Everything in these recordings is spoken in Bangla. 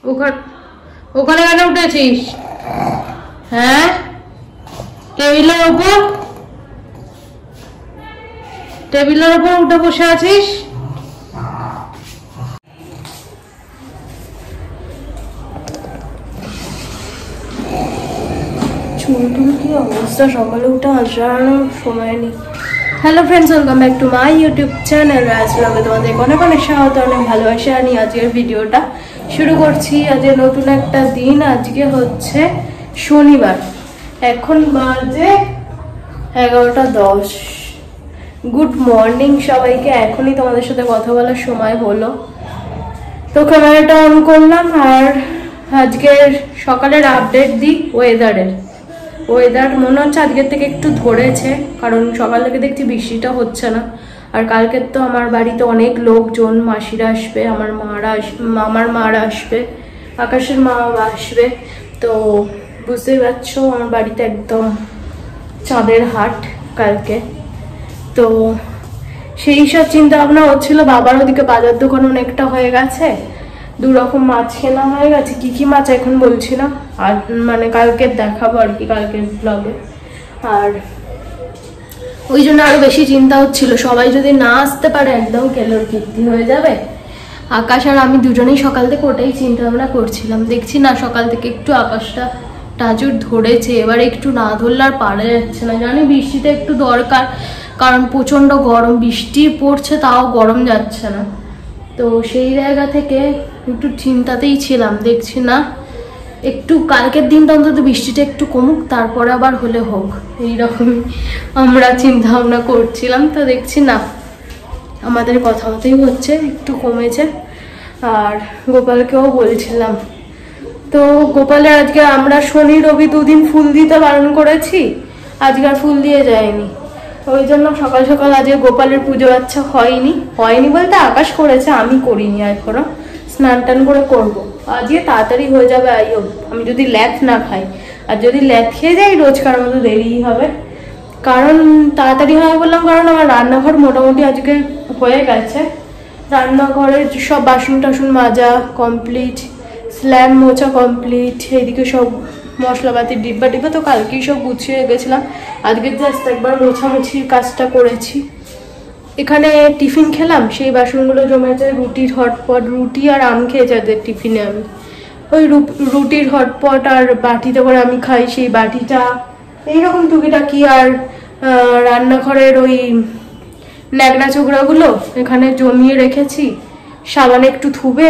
ওখানে কেন উঠেছিস? হ্যাঁ, টেবিলের উপর উঠে বসে আছিস। চুলটুল কি অবস্থা, সকালে উঠে আসানোর সময় নেই। Hello friends, welcome back to my YouTube channel রাজলামে। তোমাদের অনেক অনেক স্বাগত, অনেক ভালোবাসা আনি আজকের ভিডিওটা শুরু করছি। আজকে নতুন একটা দিন, আজকে হচ্ছে শনিবার, এখন বাজে 11:10। গুড মর্নিং সবাইকে। এখনই তোমাদের সাথে কথা বলার সময় হলো, তো ক্যামেরাটা অন করলাম আর আজকের সকালের আপডেট দিই। ওয়েদার মনে হচ্ছে আজকের থেকে একটু ধরেছে, কারণ সকাল থেকে দেখছি বৃষ্টিটা হচ্ছে না। আর কালকের তো আমার বাড়িতে অনেক লোকজন, মাসিরা আসবে, আমার মারা আসবে, আকাশের মা আসবে। তো বুঝতেই পারছো আমার বাড়িতে একদম চাঁদের হাট কালকে। তো সেই সব চিন্তা ভাবনা হচ্ছিল। বাবার ওদিকে বাজার দোকান অনেকটা হয়ে গেছে, 2 রকম মাছ কেনা হয়ে গেছে। কি মাছ এখন বলছি না, আর মানে কালকে দেখাবো আর কি, কালকের ব্লগে। আর ওই জন্য আরো বেশি চিন্তা হচ্ছিল, সবাই যদি না আসতে পারে একদম কেলোর কীর্তি হয়ে যাবে। আকাশ আর আমি দুজনেই সকাল থেকে ওটাই চিন্তা ভাবনা করছিলাম। দেখছি না সকাল থেকে একটু আকাশটা টাজুর ধরেছে, এবার একটু না ধরলে আর পারা যাচ্ছে না। জানি বৃষ্টিটা একটু দরকার, কারণ প্রচন্ড গরম, বৃষ্টি পড়ছে তাও গরম যাচ্ছে না। তো সেই জায়গা থেকে একটু চিন্তাতেই ছিলাম। দেখছি না একটু কালকের দিনটা অন্তত বৃষ্টিটা একটু কমুক, তারপরে আবার হলে হোক, এইরকমই আমরা চিন্তা ভাবনা করছিলাম। তো দেখছি না আমাদের কথা মতোই হচ্ছে, একটু কমেছে। আর গোপালকেও বলছিলাম, তো গোপালের আজকে আমরা শনি রবি 2 দিন ফুল দিতে বারণ করেছি, আজকে আর ফুল দিয়ে যায়নি। ওই জন্য সকাল সকাল আজকে গোপালের পুজো আচ্ছা হয়নি বলতে আকাশ করেছে, আমি করিনি এখনো। স্নান টান করে করবো আজকে, তাড়াতাড়ি হয়ে যাবে। আমি যদি ল্যাথ না খাই, আর যদি ল্যাথ খেয়ে যাই রোজকার মতো দেরিই হবে। কারণ তাড়াতাড়ি হয় বললাম, কারণ আমার রান্নাঘর মোটামুটি আজকে হয়ে গেছে। রান্নাঘরের সব বাসন টাসন মাজা কমপ্লিট, স্ল্যাব মোছা কমপ্লিট, এইদিকে সব মশলাপাতির ডিব্বা তো কালকেই সব গুছিয়ে গেছিলাম। আজকে জাস্ট একবার মোছামুছির কাজটা করেছি। এখানে টিফিন খেলাম, সেই বাসনগুলো জমেছে। রুটির হটপট, রুটি আর আম খেয়েছে ওদের টিফিনে। আমি ওই রুটির হটপট আর বাটিতে করে আমি খাই, সেই বাটিটা এইরকম টুকিটাকি। আর রান্নাঘরের ওই ন্যাকড়া চোকড়াগুলো এখানে জমিয়ে রেখেছি, সাবানে একটু ধুবে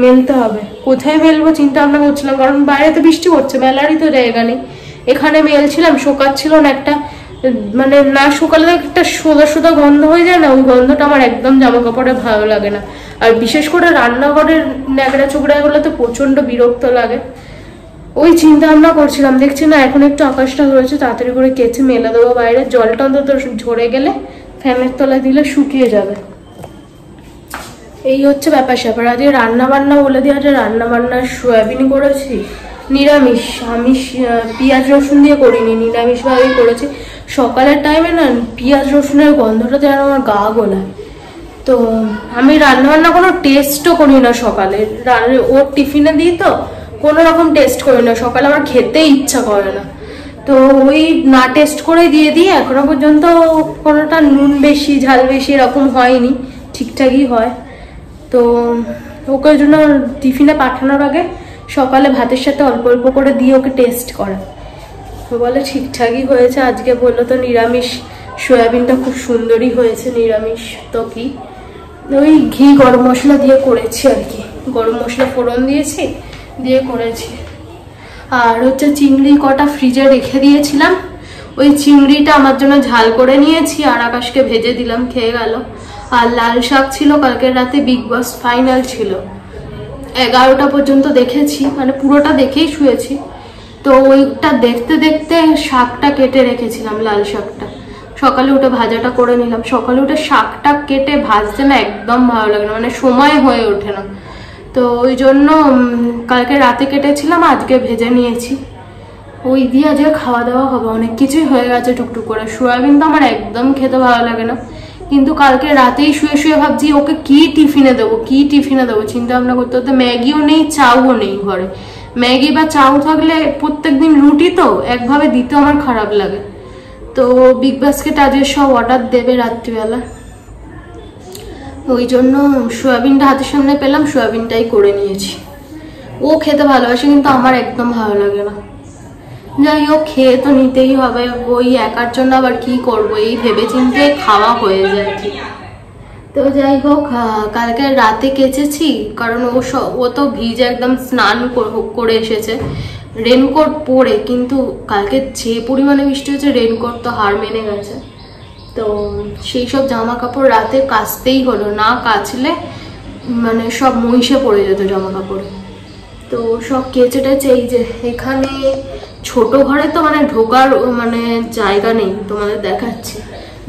মেলতে হবে। কোথায় মেলবো চিন্তা ভাবনা করছিলাম, কারণ বাইরে তো বৃষ্টি পড়ছে, মেলারই তো জায়গা নেই। এখানে মেলছিলাম, শোকাচ্ছিল না, একটা মানে না শুকালে একটা সোদা গন্ধ হয়ে যায় না, ওই গন্ধটা আমার একদম জামা কাপড়ে ভালো লাগে না। আর বিশেষ করে রান্নাঘরের ন্যাকড়া চোকড়াগুলো তো প্রচন্ড বিরক্ত লাগে। ওই চিন্তা ভাবনা করছিলাম। দেখছি না এখন একটু আকাশটা ধরেছে, তাড়াতাড়ি করে কেচে মেলে দেবো বাইরে। জলটা অন্তত ঝরে গেলে ফ্যানের তলায় দিলে শুকিয়ে যাবে। এই হচ্ছে ব্যাপার স্যাপার। আজকে রান্না বান্না বলে দিয়ে, আজকে রান্না বান্না সয়াবিন করেছি, নিরামিষ। আমি পেঁয়াজ রসুন দিয়ে করিনি, নিরামিষভাবেই করেছি। সকালের টাইমে না পেঁয়াজ রসুনের গন্ধটা যেন আমার গা গোলায়। তো আমি রান্নাবান্না কোনো টেস্টও করি না সকালে, ওর টিফিনে দিই তো কোনো রকম টেস্ট করি না সকালে, আমার খেতে ইচ্ছা করে না। তো ওই না টেস্ট করে দিয়ে দিই। এখনো পর্যন্ত কোনোটা নুন বেশি ঝাল বেশি এরকম হয়নি, ঠিকঠাকই হয়। তো ওকে জন্য টিফিনে পাঠানোর আগে সকালে ভাতের সাথে অল্প অল্প করে দিয়ে ওকে টেস্ট করা, বলে ঠিকঠাকই হয়েছে। আজকে বললো তো নিরামিষ, সয়াবিনটা খুব সুন্দরই হয়েছে। নিরামিষ তো কি, ওই ঘি গরম মশলা দিয়ে করেছি আর কি, গরম মশলা ফোড়ন দিয়েছি দিয়ে করেছি। আর হচ্ছে চিংড়ি কটা ফ্রিজে রেখে দিয়েছিলাম, ওই চিংড়িটা আমার জন্য ঝাল করে নিয়েছি আর আকাশকে ভেজে দিলাম, খেয়ে গেল। আর লাল শাক ছিল, কালকের রাতে বিগ বস ফাইনাল ছিল, 11টা পর্যন্ত দেখেছি, মানে পুরোটা দেখেই শুয়েছি। তো ওইটা দেখতে দেখতে শাকটা কেটে রেখেছিলাম, লাল শাকটা সকালে উঠে ভাজাটা করে নিলাম। সকালে উঠে শাকটা কেটে ভাজতে না একদম ভালো লাগে না, মানে সময় হয়ে ওঠে না। তো ওই জন্য কালকে রাতে কেটেছিলাম, আজকে ভেজে নিয়েছি। ওই দিয়ে আজকে খাওয়া দাওয়া হবে। অনেক কিছুই হয়ে গেছে টুকটুক করে। সয়াবিন তো আমার একদম খেতে ভালো লাগে না, কিন্তু কালকে রাতেই শুয়ে শুয়ে ভাবছি ওকে কি টিফিনে দেবো চিন্তা ভাবনা করতে করতে ম্যাগিও নেই, চাউও নেই ঘরে। ম্যাগি বা চাউ থাকলে প্রত্যেকদিন রুটি তো একভাবে দিতে আমার খারাপ লাগে। তো বিগ বাস্কেট আজকে সব অর্ডার দেবে রাত্রিবেলা, ওই জন্য সয়াবিনটা হাতের সামনে পেলাম, সয়াবিনটাই করে নিয়েছি। ও খেতে ভালোবাসে কিন্তু আমার একদম ভালো লাগে না। যাই হোক, খেয়ে তো নিতেই হবে, ওই একার জন্য আবার কি করবো, এই ভেবে চিন্তে খাওয়া হয়ে যায়। তো যাই হোক, কালকে রাতে কেচেছি কারণ ও তো ভিজে একদম স্নান করে এসেছে রেনকোট পরে, কিন্তু কালকে যে পরিমাণে বৃষ্টি হচ্ছে রেনকোট তো হার মেনে গেছে। তো সেই সব জামা কাপড় রাতে কাচতেই হলো, না কাচলে মানে সব মহিষে পড়ে যেত জামা কাপড়ে। তো সব কেচে টেচে এই যে এখানে ছোট ঘরে তো মানে ঢোকার মানে জায়গা নেই, তোমাদের দেখাচ্ছি।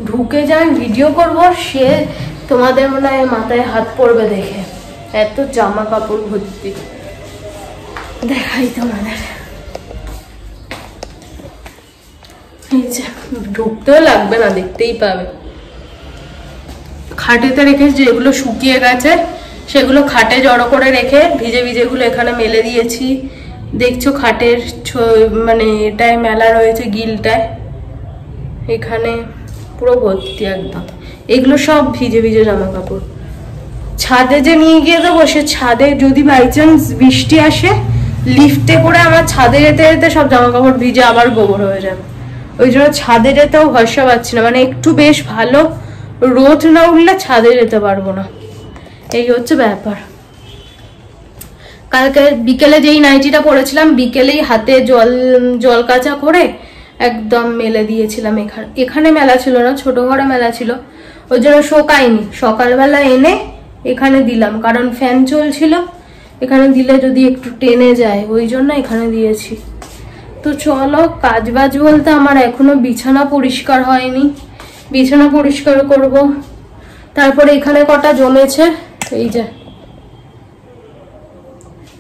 ঢুকে যাই ভিডিও করব, সে তোমাদের মনে হয় মাথায় হাত পড়বে দেখে, এত জামা কাপড় ভর্তি। দেখাই তোমাদের, ঢুকতেও লাগবে না, দেখতেই পাবে। খাটেতে রেখেছি, যেগুলো শুকিয়ে গেছে সেগুলো খাটে জড়ো করে রেখে ভিজে ভিজেগুলো এখানে মেলে দিয়েছি। দেখছো খাটের মানে এটায় মেলা রয়েছে, গিলটায় এখানে পুরো ভর্তি একদম। এগুলো সব ভিজে ভিজে জামা কাপড়। ছাদে যে নিয়ে গিয়ে দেবো, সে ছাদে যদি বাই চান্স বৃষ্টি আসে, লিফটে করে আমার ছাদে যেতে যেতে সব জামা কাপড় ভিজে আবার গোবর হয়ে যাবে। ওই জন্য ছাদে যেতেও ভরসা পাচ্ছি না, মানে একটু বেশ ভালো রোদ না উঠলে ছাদে যেতে পারবো না, এই হচ্ছে ব্যাপার। কালকে বিকেলে যেই নাইটিটা পরেছিলাম, বিকেলেই হাতে জল কাচা করে একদম মেলে দিয়েছিলাম। এখানে মেলা ছিল না, ছোট ঘরে মেলা ছিল, ওই জন্য শোকায়নি। সকালবেলা এনে এখানে দিলাম, কারণ ফ্যান চলছিল, এখানে দিলে যদি একটু টেনে যায়, ওই জন্য এখানে দিয়েছি। তো চলো, কাজ বাজ বলতে আমার এখনো বিছানা পরিষ্কার হয়নি, বিছানা পরিষ্কার করব। তারপরে এখানে কটা জমেছে, এই যে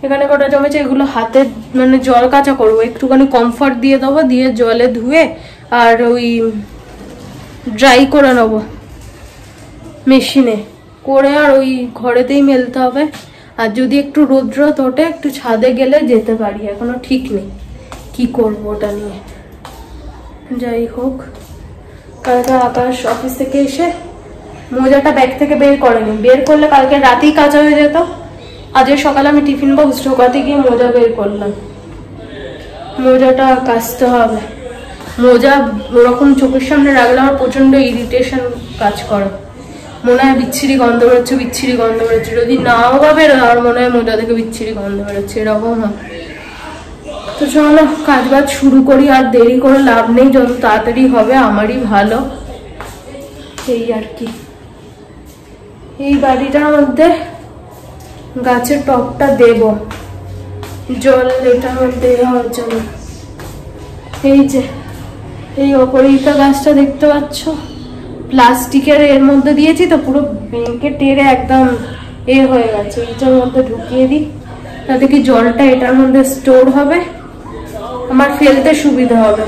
এখানে কটা জমেছে, এগুলো হাতে মানে জল কাচা করবো, একটুখানি কমফর্ট দিয়ে দেবো, দিয়ে জলে ধুয়ে আর ওই ড্রাই করে নেবো মেশিনে করে, আর ওই ঘরেতেই মেলতে হবে। আর যদি একটু রৌদ্র ওঠে, একটু ছাদে গেলে যেতে পারি, এখনো ঠিক নেই কি করবো ওটা নিয়ে। যাই হোক, কালকে আকাশ অফিস থেকে এসে মোজাটা ব্যাগ থেকে বের করেনি, বের করলে কালকে রাতেই কাঁচা হয়ে যেত। আজকে সকালে আমি টিফিন বক্স ঢোকাতে গিয়ে মোজা বের করলাম, মোজাটা কাচতে হবে। মোজা ওরকম চোখের সামনে রাখলে আমার প্রচন্ড ইরিটেশন কাজ করে, মনে হয় বিচ্ছিরি গন্ধ বেরোচ্ছে, যদি নাও বা বেরোয় আর মনে হয় মোজা থেকে বিচ্ছিরি গন্ধ বেরোচ্ছে, এরকম হয়। তো চলো কাজ বাজ শুরু করি, আর দেরি করে লাভ নেই, যত তাড়াতাড়ি হবে আমারই ভালো, এই আর কি। এই বাড়িটার মধ্যে গাছের টবটা দেব জল, এটার মধ্যে হওয়ার জন্য। এই যে এই অপরিচিত গাছটা দেখতে পাচ্ছ, প্লাস্টিকের এর মধ্যে দিয়েছি তো, পুরো ভেঙে টেরে একদম হয়ে গেছে। এটার মধ্যে ঢুকিয়ে দিই, তাতে কি জলটা এটার মধ্যে স্টোর হবে, আমার ফেলতে সুবিধা হবে।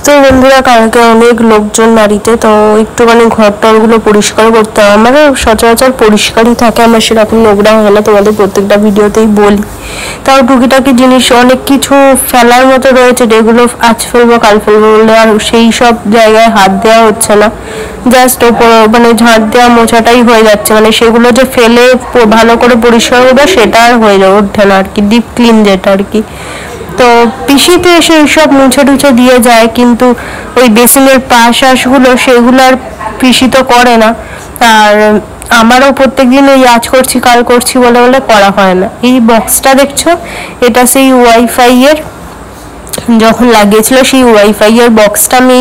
তো বন্ধুরা, কালকে অনেক লোকজন বাড়িতে, তো একটুখানি ঘর টরগুলো পরিষ্কার করতে হবে। আমার সচরাচর পরিষ্কারই থাকে, আমার সেরকম নোংরা হয় না, তোমাদের প্রত্যেকটা ভিডিওতেই বলি। তাও টুকিটাকি জিনিস অনেক কিছু ফেলার মতো রয়েছে, যেগুলো আজ ফেলবো কাল ফেলবো বলে আর সেই সব জায়গায় হাত দেওয়া হচ্ছে না, জাস্ট ওপর মানে ঝাঁট দেওয়া মোছাটাই হয়ে যাচ্ছে, মানে সেগুলো যে ফেলে ভালো করে পরিষ্কার করবে সেটা আর হয়ে যাবে ওঠে না আর কি, ডিপ ক্লিন যেটা আর কি। তো পিসিতে এসে এইসব মুছে টুছে দিয়ে যায়, কিন্তু ওই বেসিনের পাশ আশগুলো সেগুলো আর পিসি তো করে না। আর আমারও প্রত্যেকদিন ওই আজ করছি কাল করছি বলে বলে করা হয় না। এই বক্সটা দেখছো, এটা সেই ওয়াইফাই এর যখন লাগিয়েছিল সেই ওয়াইফাই এর বক্সটা আমি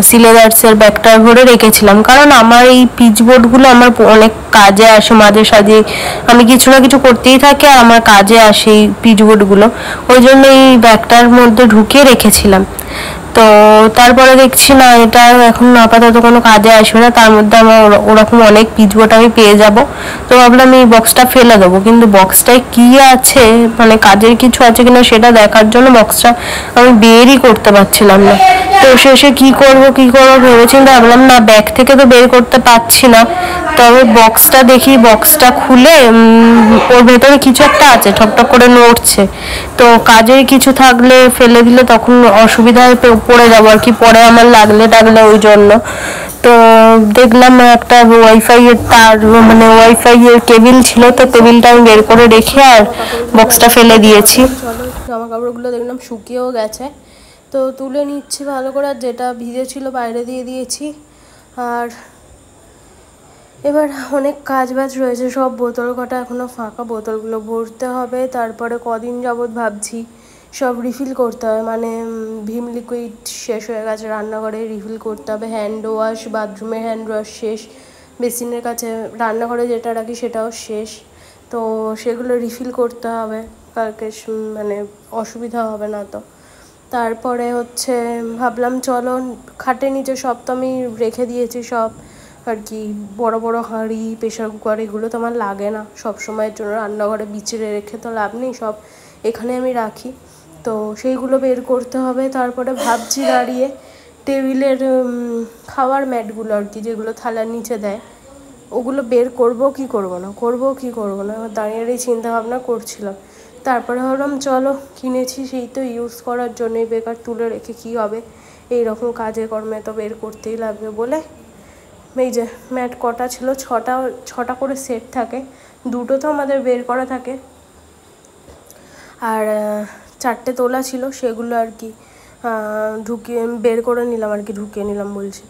সিলেবাসের ব্যাগটা ভরে রেখেছিলাম, কারণ আমার এই পিচবোর্ডগুলো আমার অনেক কাজে আসে। মাঝে সাঝে আমি কিছু না কিছু করতেই থাকি আর আমার কাজে আসে এই পিচবোর্ডগুলো, ওই জন্য এই ব্যাগটার মধ্যে ঢুকিয়ে রেখেছিলাম। তো তারপরে দেখছি না, এটা এখন আপাতত কোনো কাজে আসবে না, তার মধ্যে আমার ওরকম অনেক পিচবোর্ড আমি পেয়ে যাব। তো ভাবলাম এই বক্সটা ফেলে দেবো, কিন্তু বক্সটায় কি আছে মানে কাজের কিছু আছে কিনা সেটা দেখার জন্য বক্সটা আমি বেরই করতে পারছিলাম না। তো শেষে কি করব ভেবেছি, ভাবলাম না ব্যাগ থেকে তো বের করতে পারছি না, তবে বক্সটা দেখি, বক্সটা খুলে ওর ভেতরে কিছু একটা আছে, ঠকঠক করে নড়ছে। তো কাজের কিছু থাকলে ফেলে দিলে তখন অসুবিধায় পড়ে যাবো আর কি, পরে আমার লাগলে টাগলে, ওই জন্য। তো দেখলাম একটা ওয়াইফাই এর তার মানে ওয়াইফাই এর কেবিল ছিল, তো কেবিলটা আমি বের করে রেখে আর বক্সটা ফেলে দিয়েছি। চলো, জামা কাপড়গুলো দেখলাম শুকিয়েও গেছে, তো তুলে নিচ্ছি ভালো করে, আর যেটা ভিজে ছিল বাইরে দিয়ে দিয়েছি। আর এবার অনেক কাজ বাজ রয়েছে, সব বোতল কটা এখনও ফাঁকা, বোতলগুলো ভরতে হবে। তারপরে কদিন যাবৎ ভাবছি সব রিফিল করতে হবে, মানে ভিম লিকুইড শেষ হয়ে গেছে, রান্নাঘরে রিফিল করতে হবে, হ্যান্ড ওয়াশ, বাথরুমের হ্যান্ড ওয়াশ শেষ, বেসিনের কাছে রান্নাঘরে যেটা রাখি সেটাও শেষ, তো সেগুলো রিফিল করতে হবে কালকে, মানে অসুবিধা হবে না তো। তারপরে হচ্ছে ভাবলাম চলো, খাটের নিচে সব তো আমি রেখে দিয়েছি সব আর কি, বড় বড় হাঁড়ি, প্রেশার কুকার, এগুলো তো আমার লাগে না সব সময়ের জন্য, রান্নাঘরে বিছিয়ে রেখে তো লাভ নেই, সব এখানে আমি রাখি, তো সেইগুলো বের করতে হবে। তারপরে ভাবছি দাঁড়িয়ে টেবিলের খাওয়ার ম্যাটগুলো আর কি, যেগুলো থালার নিচে দেয়, ওগুলো বের করব কি করব না আমার দাঁড়িয়ে চিন্তা ভাবনা করছিলাম। তারপরে ভাবলাম চলো, কিনেছি সেই তো ইউজ করার জন্যই, বেকার তুলে রেখে কী হবে, এইরকম কাজে কর্মে তো বের করতেই লাগবে বলে। এই যে ম্যাট কটা ছিল, ছটা করে সেট থাকে, দুটো তো আমাদের বের করা থাকে, আর 4টে তোলা ছিল, সেগুলো আর কি ঢুকিয়ে বের করে নিলাম আর কি, ঢুকিয়ে নিলাম বলছি।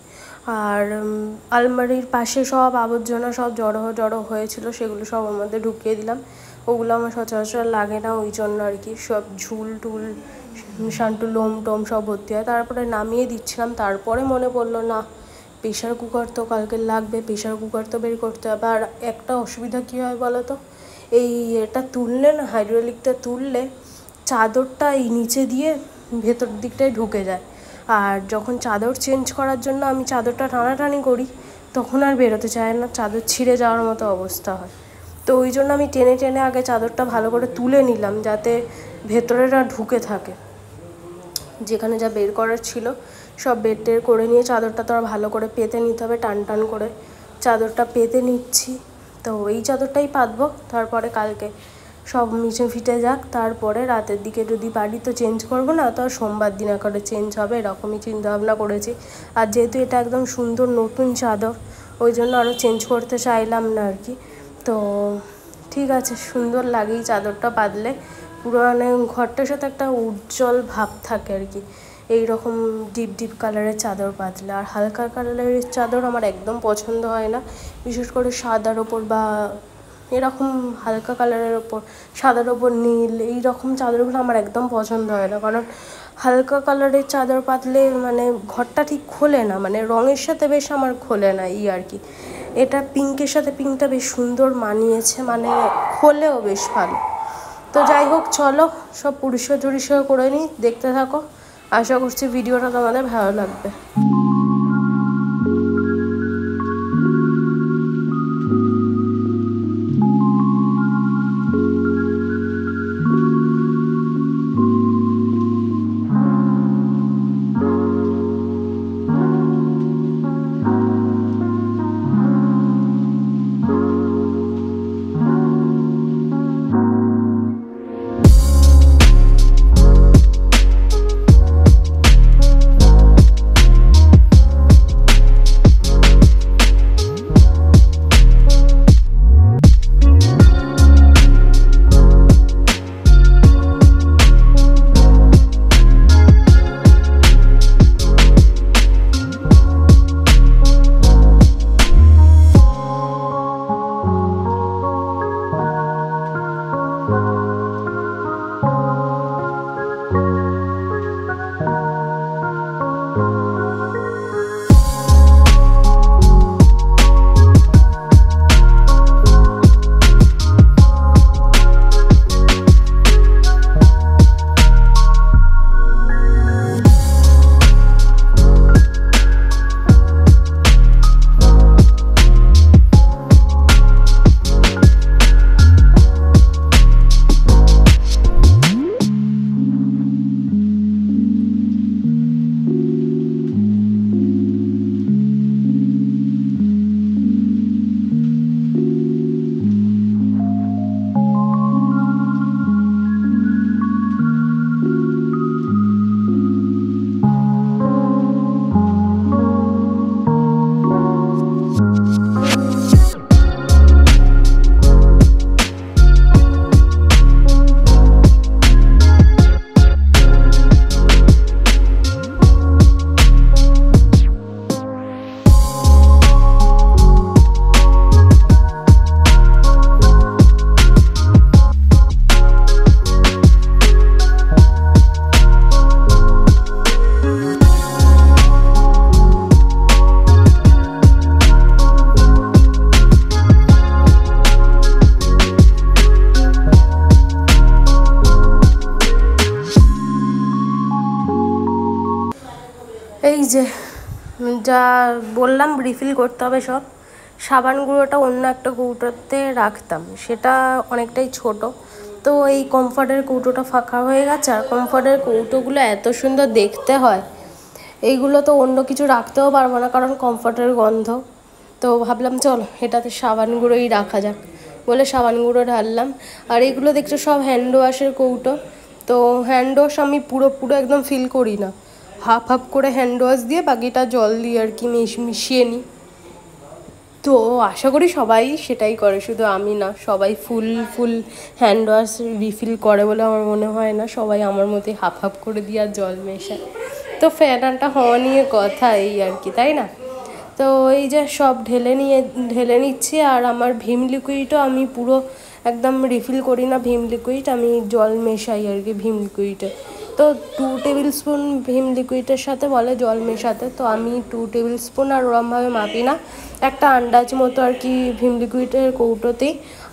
আর আলমারির পাশে সব আবর্জনা সব জড়ো হয়েছিল, সেগুলো সব আমাদের ঢুকিয়ে দিলাম, ওগুলো আমার সচরাচর লাগে না, ওই জন্য আর কি সব ঝুল টুল শান্টু লোম টোম সব ভর্তি হয়। তারপরে নামিয়ে দিচ্ছিলাম, তারপরে মনে পড়লো না প্রেশার কুকার তো কালকে লাগবে, প্রেশার কুকার তো বের করতে হবে। আর একটা অসুবিধা কী হয় বলো তো, এই এটা তুললে না, হাইড্রোলিকটা তুললে চাদরটা এই নিচে দিয়ে ভেতর দিকটায় ঢুকে যায়, আর যখন চাদর চেঞ্জ করার জন্য আমি চাদরটা টানাটানি করি তখন আর বেরোতে চায় না, চাদর ছিঁড়ে যাওয়ার মতো অবস্থা হয়। তো ওই জন্য আমি টেনে টেনে আগে চাদরটা ভালো করে তুলে নিলাম, যাতে ভেতরেটা ঢুকে থাকে, যেখানে যা বের করার ছিল সব বের টের করে নিয়ে চাদরটা তো আর ভালো করে পেতে নিতে হবে, টান টান করে চাদরটা পেতে নিচ্ছি। তো এই চাদরটাই পাতবো, তারপরে কালকে সব মিশে ফিটে যাক, তারপরে রাতের দিকে যদি পারি তো চেঞ্জ করবো, না তো সোমবার দিন করে চেঞ্জ হবে, এরকমই চিন্তাভাবনা করেছি। আর যেহেতু এটা একদম সুন্দর নতুন চাদর, ওই জন্য আরও চেঞ্জ করতে চাইলাম না আর কি। তো ঠিক আছে, সুন্দর লাগেই চাদরটা পাতলে, পুরো মানে ঘরটার সাথে একটা উজ্জ্বল ভাব থাকে আর কি, এইরকম ডিপ ডিপ কালারের চাদর পাতলে। আর হালকা কালারের চাদর আমার একদম পছন্দ হয় না, বিশেষ করে সাদার ওপর বা এরকম হালকা কালারের ওপর, সাদার ওপর নীল, এইরকম চাদরগুলো আমার একদম পছন্দ হয় না, কারণ হালকা কালারের চাদর পাতলে মানে ঘরটা ঠিক খোলে না, মানে রঙের সাথে বেশ আমার খোলে না এই আর কি। এটা পিঙ্কের সাথে পিঙ্কটা বেশ সুন্দর মানিয়েছে, মানে খোলেও বেশ ভালো। তো যাই হোক, চলো সব পরিষ্কার টরিষ্কার করে নিই, দেখতে থাকো, আশা করছি ভিডিওটা তোমাদের ভালো লাগবে। যে যা বললাম রিফিল করতে হবে সব। সাবান গুঁড়োটা অন্য একটা কৌটোতে রাখতাম, সেটা অনেকটাই ছোট, তো এই কমফর্টের কৌটোটা ফাঁকা হয়ে গেছে। আর কমফর্টের কৌটোগুলো এত সুন্দর দেখতে হয়, এইগুলো তো অন্য কিছু রাখতেও পারবো না কারণ কমফর্টের গন্ধ। তো ভাবলাম চল এটাতে সাবান গুঁড়োই রাখা যাক বলে সাবান গুঁড়ো ঢাললাম। আর এগুলো দেখছো সব হ্যান্ড ওয়াশের কৌটো। তো হ্যান্ড ওয়াশ আমি পুরো একদম ফিল করি না, হাফ হাফ করে হ্যান্ড ওয়াশ দিয়ে বাকিটা জল দিয়ে আর কি মিশিয়ে নিই। তো আশা করি সবাই সেটাই করে, শুধু আমি না, সবাই ফুল হ্যান্ড ওয়াশ রিফিল করে বলে আমার মনে হয় না। সবাই আমার মতোই হাফ হাফ করে দিয়ে আর জল মেশায়। তো ফ্যানটা হওয়া নিয়ে কথা এই আর কি, তাই না? তো এই যে সব ঢেলে নিচ্ছি। আর আমার ভীম লিকুইডও আমি পুরো একদম রিফিল করি না ভীম লিকুইড, আমি জল মেশাই আর কি ভীম লিকুইডে। তো 2 টেবিল স্পুন ভীম লিকুইডের সাথে বলে জল মেশাতে, তো আমি 2 টেবিল স্পুন আর ওরমভাবে মাপি না, একটা আন্দাজ মতো আর কি ভীম লিকুইডের কৌটোতেই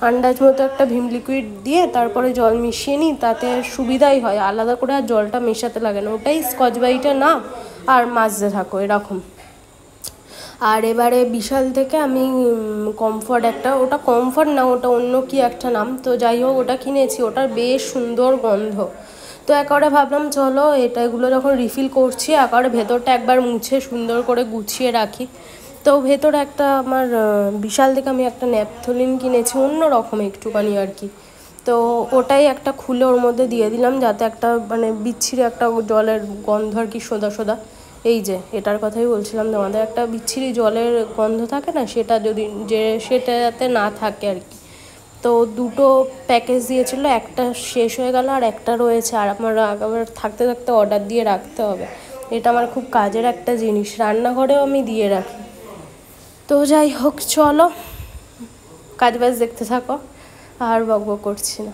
আন্দাজ মতো একটা ভীম লিকুইড দিয়ে তারপরে জল মিশিয়ে নিই, তাতে সুবিধাই হয়, আলাদা করে আর জলটা মেশাতে লাগে না, ওটাই স্কচ ব্রাইটে না আর মাজতে থাকো এরকম। আর এবারে বিশাল থেকে আমি কমফর্ট একটা, ওটা কমফর্ট না, ওটা অন্য কি একটা নাম, তো যাই হোক ওটা কিনেছি, ওটার বেশ সুন্দর গন্ধ। তো একেবারে ভাবলাম চলো এগুলো যখন রিফিল করছি একেবারে ভেতরটা একবার মুছে সুন্দর করে গুছিয়ে রাখি। তো ভেতরে একটা আমার বিশাল থেকে আমি একটা ন্যাপথলিন কিনেছি, অন্য রকম একটুখানি আর কি, তো ওটাই একটা খুলে ওর মধ্যে দিয়ে দিলাম, যাতে একটা মানে বিচ্ছিরি একটা জলের গন্ধ আর কি, সোদা এই যে এটার কথাই বলছিলাম তোমাদের, একটা বিচ্ছিরি জলের গন্ধ থাকে না, সেটা সেটা যাতে না থাকে আর কি। তো 2টো প্যাকেজ দিয়েছিল, একটা শেষ হয়ে গেল আর একটা রয়েছে, আর আমার আবার থাকতে অর্ডার দিয়ে রাখতে হবে। এটা আমার খুব কাজের একটা জিনিস, রান্নাঘরেও আমি দিয়ে রাখি। তো যাই হোক চলো কাজ বাজ দেখতে থাকো, আর বকবক করছি না।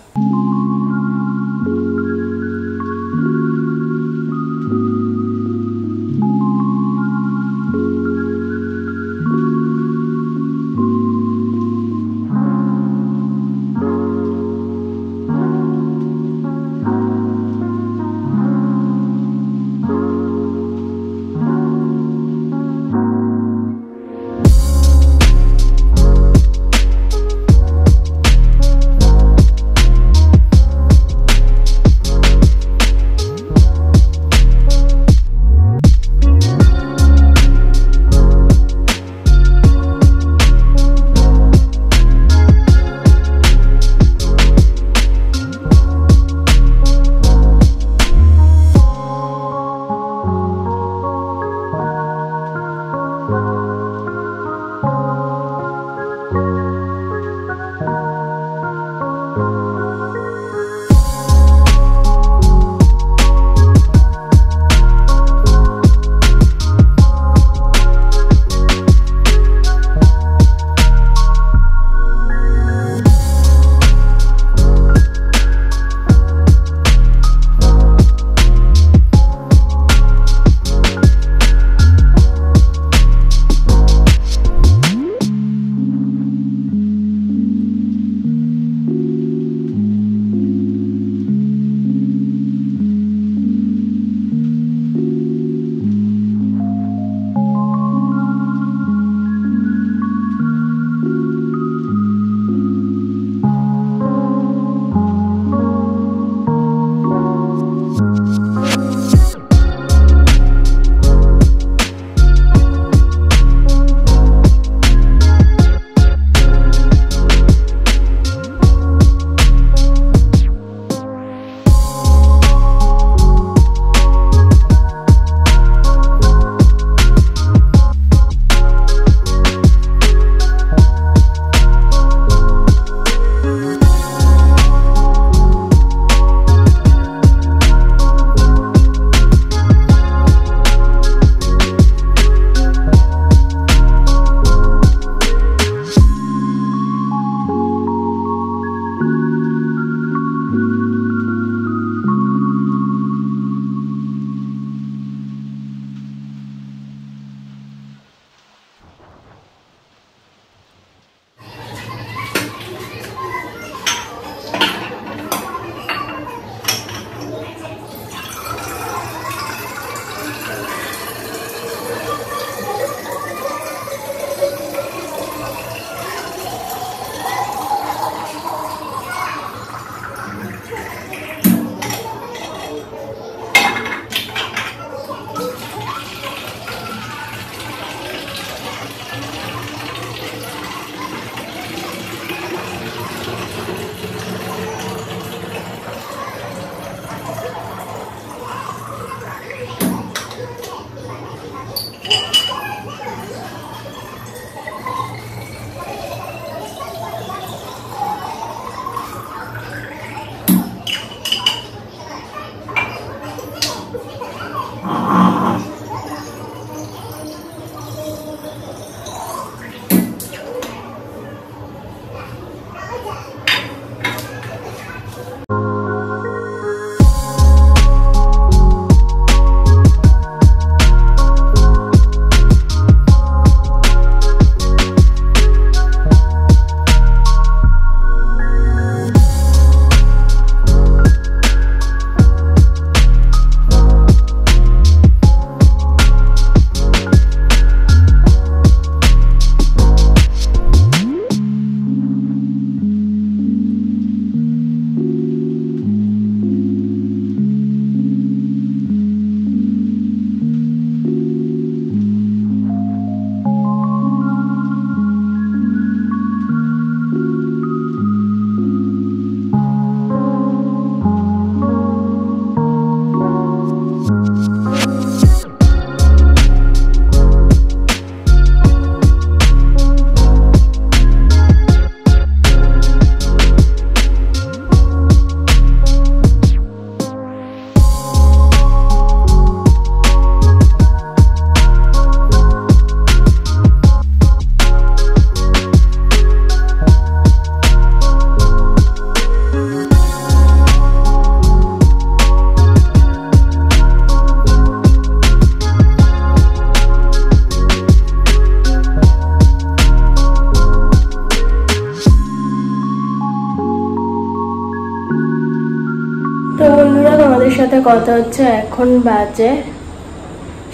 তোমাদের সাথে কথা হচ্ছে, এখন বাজে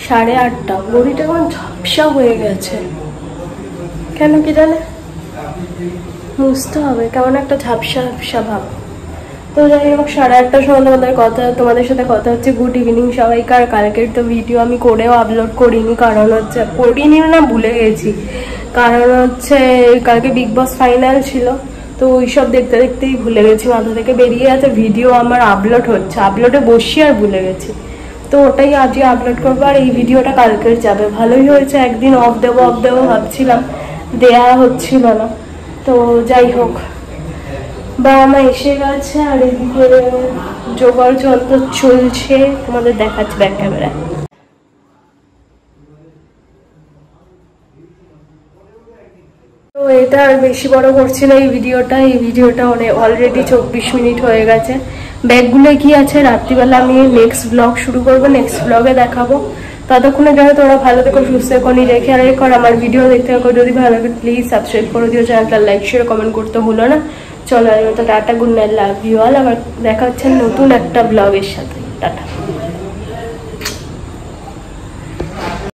8:30। ঘড়িটা এখন ঝাপসা হয়ে গেছে, কেন কি জানে, বুঝতে হবে, কেমন একটা ঝাপসা ঝাপসা ভাব। তো যাই হোক, 8:30টার সময় তোমাদের সাথে কথা হচ্ছে। গুড ইভিনিং সবাইকার। কালকের তো ভিডিও আমি করেও আপলোড করিনি, কারণ হচ্ছে করিনি না, ভুলে গেছি। কারণ হচ্ছে কালকে বিগ বস ফাইনাল ছিল, তো ওইসব দেখতে দেখতেই ভুলে গেছি, মাথা থেকে বেরিয়ে গেছে। ভিডিও আমার আপলোড হচ্ছে, আপলোডে বসি আর ভুলে গেছি, তো ওটাই আজকে আপলোড করবো। আর এই ভিডিওটা কালকের যাবে। ভালোই হয়েছে, একদিন অফ দেবো ভাবছিলাম, দেয়া হচ্ছিল না। তো যাই হোক, বা আমার এসে গেছে, আর এদিকে জোগাড় যন্ত্র চলছে, তোমাদের দেখাচ্ছে ব্যাক ক্যামেরায়। তো এটা আর বেশি বড় করছি না এই ভিডিওটা অনেক অলরেডি 24 মিনিট হয়ে গেছে। ব্যাগগুলো কি আছে, রাত্রিবেলা আমি নেক্সট ব্লগ শুরু করবো, নেক্সট ব্লগে দেখাবো। ততক্ষণে যারা তোমরা ভালো থেকো, সুস্থ থেকো, নিজের খেয়াল রেখো। আমার ভিডিও দেখতে থাকো, যদি ভালো লাগে প্লিজ সাবস্ক্রাইব করে দিও, চ্যানেলটা লাইক শেয়ার কমেন্ট করতে ভুলো না। চলো, তো tata, good night, love you all. আবার দেখা হচ্ছে নতুন একটা ব্লগের সাথে। টাটা।